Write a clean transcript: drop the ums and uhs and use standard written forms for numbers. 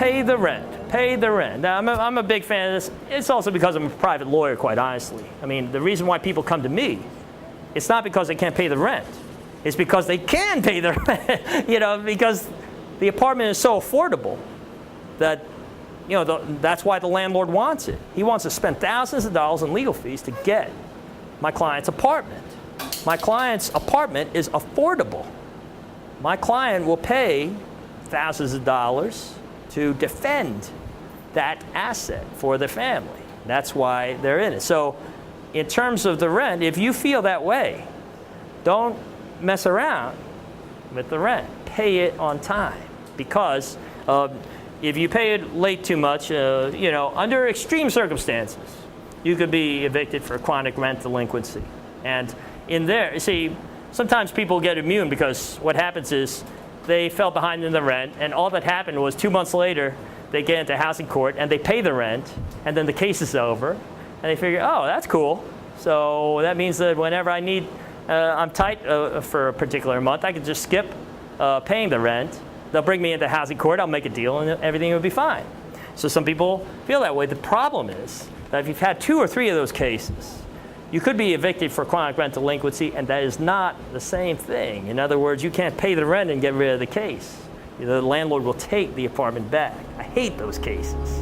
pay the rent. Pay the rent. Now, I'm a big fan of this. It's also because I'm a private lawyer, quite honestly. I mean, the reason why people come to me, it's not because they can't pay the rent. It's because they can pay the rent, because the apartment is so affordable that, that's why the landlord wants it. He wants to spend thousands of dollars in legal fees to get my client's apartment. My client's apartment is affordable. My client will pay thousands of dollars to defend that asset for the family. That's why they're in it. So in terms of the rent, if you feel that way, don't mess around with the rent. Pay it on time, because if you pay it late too much, under extreme circumstances, you could be evicted for chronic rent delinquency. And in there, see, sometimes people get immune because what happens is they fell behind in the rent, and all that happened was 2 months later, they get into housing court and they pay the rent, and then the case is over, and they figure, oh, that's cool. So that means that whenever I need, I'm tight for a particular month, I can just skip paying the rent. They'll bring me into housing court, I'll make a deal, and everything will be fine. So some people feel that way. The problem is that if you've had 2 or 3 of those cases, you could be evicted for chronic rent delinquency, and that is not the same thing. In other words, you can't pay the rent and get rid of the case. The landlord will take the apartment back. I hate those cases,